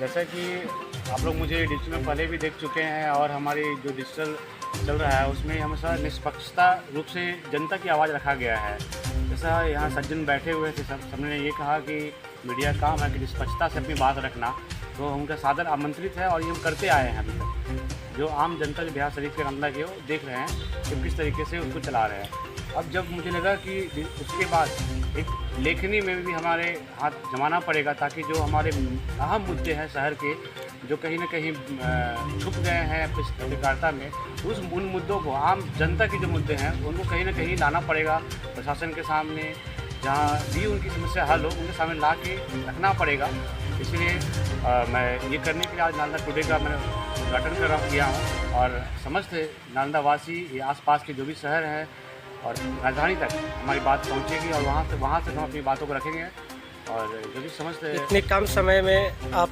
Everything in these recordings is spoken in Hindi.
जैसा कि आप लोग मुझे डिजिटल में पहले भी देख चुके हैं और हमारी जो डिजिटल चल रहा है उसमें हमेशा निष्पक्षता रूप से जनता की आवाज़ रखा गया है। जैसा यहाँ सज्जन बैठे हुए थे, सबने ये कहा कि मीडिया काम है कि निष्पक्षता से अपनी बात रखना, तो उनका सादर आमंत्रित है और ये हम करते आए हैं अभी तक। जो आम जनता जो बिहार शरीफ के अंदर के वो देख रहे हैं कि किस तरीके से उसको चला रहे हैं। अब जब मुझे लगा कि उसके बाद एक लेखनी में भी हमारे हाथ जमाना पड़ेगा, ताकि जो हमारे अहम मुद्दे हैं शहर के, जो कहीं ना कहीं छुप गए हैं पत्रकारिता में, उन मुद्दों को, आम जनता के जो मुद्दे हैं उनको कहीं ना कहीं लाना पड़ेगा प्रशासन के सामने। जहाँ भी उनकी समस्या हल हो उनके सामने ला के रखना पड़ेगा। इसलिए मैं ये करने के लिए आज नालंदा टुडे का मैंने उद्घाटन किया हूँ और समस्त नालंदा वासी, ये आसपास के जो भी शहर हैं और राजधानी तक हमारी बात पहुँचेगी और वहाँ से हम अपनी बातों को रखेंगे। और जो भी समझते हैं, इतने कम समय में आप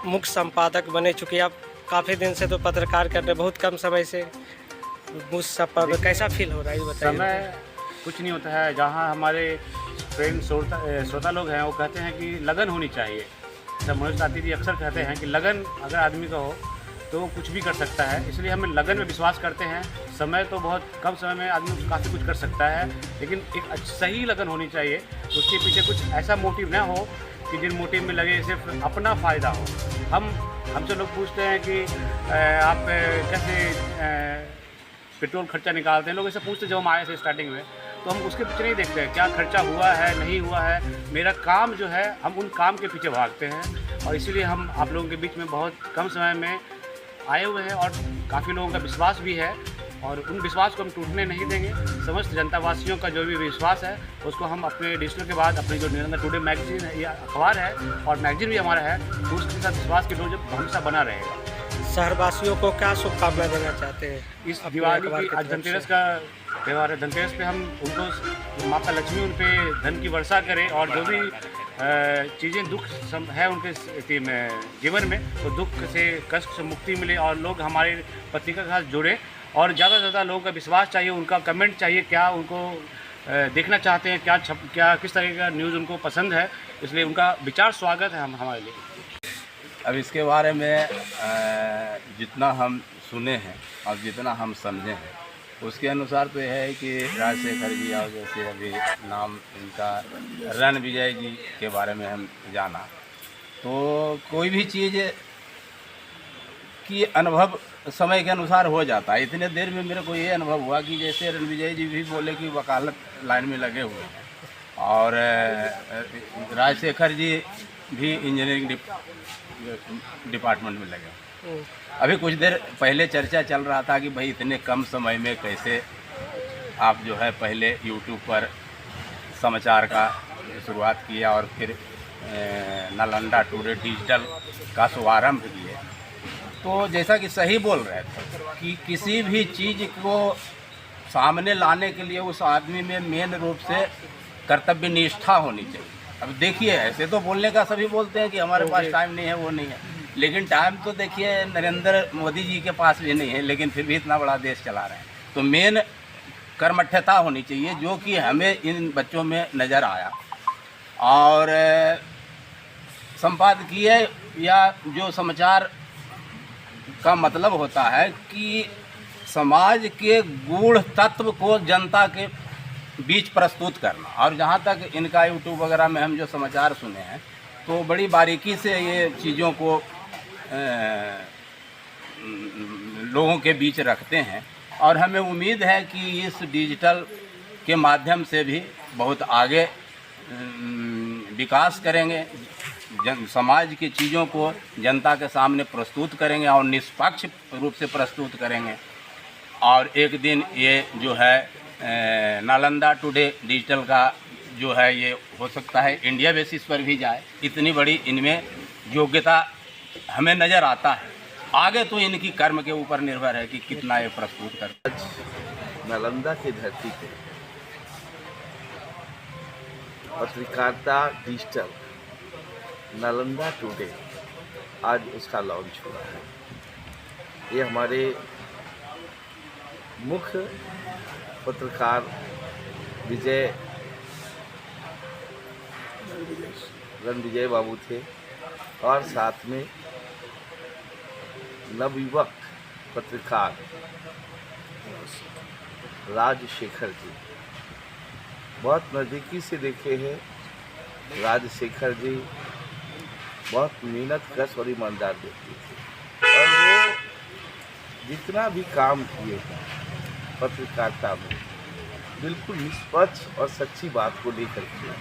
मुख्य संपादक बने चुके हैं। आप काफ़ी दिन से तो पत्रकार कर रहे, बहुत कम समय से मुख्य संपादक, कैसा फील हो रहा है ये बताइए। समय कुछ नहीं होता है। जहाँ हमारे फ्रेंड श्रोता लोग हैं वो कहते हैं कि लगन होनी चाहिए। जब मनोज ताती जी अक्सर कहते हैं कि लगन अगर आदमी का हो तो वो कुछ भी कर सकता है। इसलिए हम लगन में विश्वास करते हैं। समय तो बहुत कम समय में आदमी काफ़ी कुछ कर सकता है, लेकिन एक सही लगन होनी चाहिए। उसके पीछे कुछ ऐसा मोटिव ना हो कि जिन मोटिव में लगे सिर्फ अपना फ़ायदा हो। हमसे लोग पूछते हैं कि आप कैसे पेट्रोल खर्चा निकालते हैं, लोग ऐसे पूछते जब हम आए थे स्टार्टिंग में, तो हम उसके पीछे नहीं देखते हैं क्या खर्चा हुआ है नहीं हुआ है। मेरा काम जो है, हम उन काम के पीछे भागते हैं और इसीलिए हम आप लोगों के बीच में बहुत कम समय में आए हुए हैं और काफ़ी लोगों का विश्वास भी है और उन विश्वास को हम टूटने नहीं देंगे। समस्त जनता वासियों का जो भी विश्वास है उसको हम अपने डिजिटल के बाद अपनी जो नालंदा टुडे मैगजीन है या अखबार है और मैगजीन भी हमारा है, तो उसके साथ विश्वास की डोर जब हमेशा बना रहेगा। शहरवासियों को क्या शुभकामनाएं देना चाहते हैं इस दिवाली की, आज धनतेरस का त्यौहार है, धनतेरस पे हम उनको माता लक्ष्मी उन पे धन की वर्षा करे और जो भी चीज़ें दुख है उनके जीवन में, तो दुख से, कष्ट से मुक्ति मिले और लोग हमारे पत्रिका के साथ जुड़े और ज़्यादा से ज़्यादा लोगों का विश्वास चाहिए, उनका कमेंट चाहिए, क्या उनको देखना चाहते हैं, क्या किस तरह का न्यूज़ उनको पसंद है। इसलिए उनका विचार स्वागत है हमारे लिए। अब इसके बारे में जितना हम सुने हैं और जितना हम समझे हैं उसके अनुसार तो यह है कि राजशेखर जी और जैसे अभी नाम इनका रणविजय जी के बारे में हम जाना, तो कोई भी चीज़ की अनुभव समय के अनुसार हो जाता है। इतने देर में मेरे को ये अनुभव हुआ कि जैसे रणविजय जी भी बोले कि वकालत लाइन में लगे हुए हैं और राजशेखर जी भी इंजीनियरिंग डिपार्टमेंट में लगे। अभी कुछ देर पहले चर्चा चल रहा था कि भाई इतने कम समय में कैसे आप जो है पहले यूट्यूब पर समाचार का शुरुआत किया और फिर नालंदा टुडे डिजिटल का शुभारंभ किए। तो जैसा कि सही बोल रहे थे कि किसी भी चीज़ को सामने लाने के लिए उस आदमी में मेन रूप से कर्तव्य निष्ठा होनी चाहिए। अब देखिए, ऐसे तो बोलने का सभी बोलते हैं कि हमारे पास टाइम नहीं है, वो नहीं है, लेकिन टाइम तो देखिए नरेंद्र मोदी जी के पास भी नहीं है, लेकिन फिर भी इतना बड़ा देश चला रहे हैं। तो मेन कर्मठता होनी चाहिए, जो कि हमें इन बच्चों में नज़र आया। और संपादकीय या जो समाचार का मतलब होता है कि समाज के गूढ़ तत्व को जनता के बीच प्रस्तुत करना। और जहाँ तक इनका यूट्यूब वगैरह में हम जो समाचार सुने हैं तो बड़ी बारीकी से ये चीज़ों को लोगों के बीच रखते हैं और हमें उम्मीद है कि इस डिजिटल के माध्यम से भी बहुत आगे विकास करेंगे, समाज की चीज़ों को जनता के सामने प्रस्तुत करेंगे और निष्पक्ष रूप से प्रस्तुत करेंगे। और एक दिन ये जो है नालंदा टुडे डिजिटल का जो है ये हो सकता है इंडिया बेसिस पर भी जाए। इतनी बड़ी इनमें योग्यता हमें नज़र आता है। आगे तो इनकी कर्म के ऊपर निर्भर है कि कितना ये प्रस्तुत करते हैं। नालंदा की धरती पे पत्रकारिता डिजिटल नालंदा टुडे आज उसका लॉन्च हुआ है। ये हमारे मुख्य पत्रकार रणविजय बाबू थे और साथ में नवयुवक पत्रकार राजशेखर जी, बहुत नज़दीकी से देखे हैं। राजशेखर जी बहुत मेहनत कश और ईमानदार व्यक्ति थे और वो जितना भी काम किए हैं पत्रकारिता में बिल्कुल निष्पक्ष और सच्ची बात को लेकर के,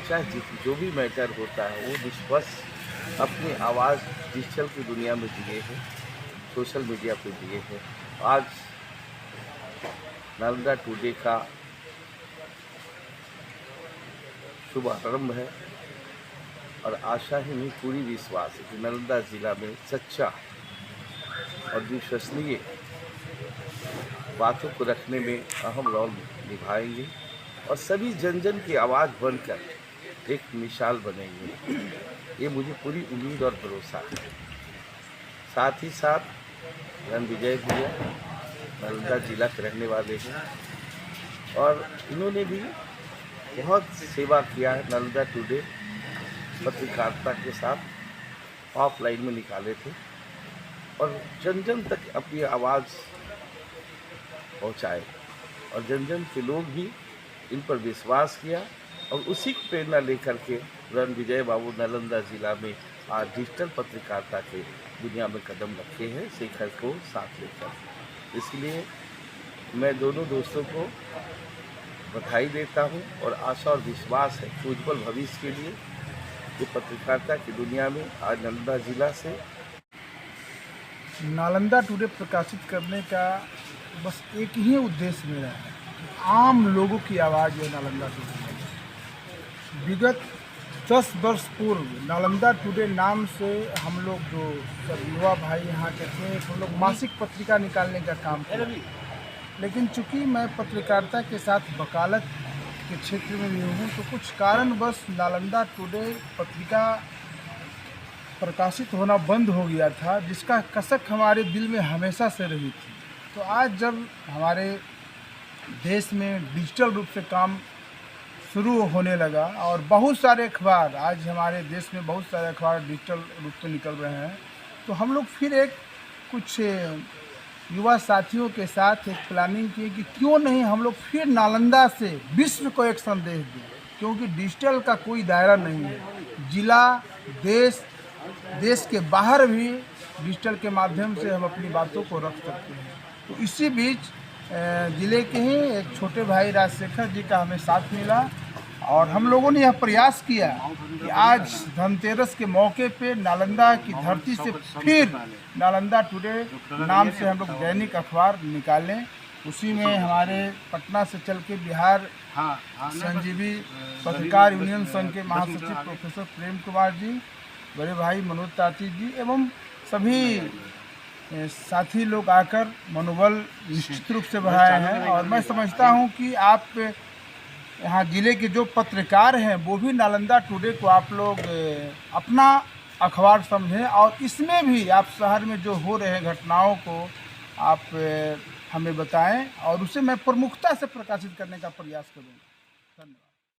चाहे जो भी मैटर होता है वो निष्पक्ष अपनी आवाज़ डिजिटल की दुनिया में दिए हैं, सोशल मीडिया पे दिए हैं। आज नालंदा टुडे का शुभारंभ है और आशा ही नहीं पूरी विश्वास है कि नालंदा जिला में सच्चा और विश्वसनीय बातों को रखने में अहम रोल निभाएंगे और सभी जन जन की आवाज़ बनकर एक मिसाल बनेंगे। ये मुझे पूरी उम्मीद और भरोसा है। साथ ही साथ रणविजय भैया नालंदा जिला के रहने वाले हैं और इन्होंने भी बहुत सेवा किया है। नालंदा टुडे पत्रकारिता के साथ ऑफलाइन में निकाले थे और जन जन तक अपनी आवाज़ पहुंचाए और जन जन के लोग भी इन पर विश्वास किया और उसी की प्रेरणा लेकर के रणविजय बाबू नालंदा जिला में आज डिजिटल पत्रकारिता के दुनिया में कदम रखे हैं, शेखर को साथ लेकर। इसलिए मैं दोनों दोस्तों को बधाई देता हूं और आशा और विश्वास है कि उज्जवल भविष्य के लिए ये पत्रकारिता की दुनिया में आज नालंदा जिला से नालंदा टुडे प्रकाशित करने का बस एक ही उद्देश्य मेरा है कि आम लोगों की आवाज़ है नालंदा टुडे में। विगत 10 वर्ष पूर्व नालंदा टुडे नाम से हम लोग जो सब युवा भाई यहाँ के थे, हम लोग मासिक पत्रिका निकालने का काम किया। लेकिन चूंकि मैं पत्रकारिता के साथ वकालत के क्षेत्र में भी हूँ, तो कुछ कारणवश नालंदा टुडे पत्रिका प्रकाशित होना बंद हो गया था, जिसका कसक हमारे दिल में हमेशा से रही थी। तो आज जब हमारे देश में डिजिटल रूप से काम शुरू होने लगा और बहुत सारे अखबार, आज हमारे देश में बहुत सारे अखबार डिजिटल रूप से निकल रहे हैं, तो हम लोग फिर एक कुछ युवा साथियों के साथ एक प्लानिंग की कि क्यों नहीं हम लोग फिर नालंदा से विश्व को एक संदेश दें, क्योंकि डिजिटल का कोई दायरा नहीं है। जिला, देश के बाहर भी डिजिटल के माध्यम से हम अपनी बातों को रख सकते हैं। तो इसी बीच ज़िले के ही एक छोटे भाई राजशेखर जी का हमें साथ मिला और हम लोगों ने यह प्रयास किया कि आज धनतेरस के मौके पे नालंदा की धरती से फिर नालंदा टुडे नाम से हम लोग दैनिक अखबार निकालें। उसी में हमारे पटना से चल के बिहार संजीवी पत्रकार यूनियन संघ के महासचिव प्रोफेसर प्रेम कुमार जी, बड़े भाई मनोज ताती जी एवं सभी साथी लोग आकर मनोबल निश्चित रूप से बढ़ाए हैं। और मैं समझता हूं कि आप यहाँ ज़िले के जो पत्रकार हैं वो भी नालंदा टुडे को आप लोग अपना अखबार समझें और इसमें भी आप शहर में जो हो रहे घटनाओं को आप हमें बताएं और उसे मैं प्रमुखता से प्रकाशित करने का प्रयास करूँगा। धन्यवाद।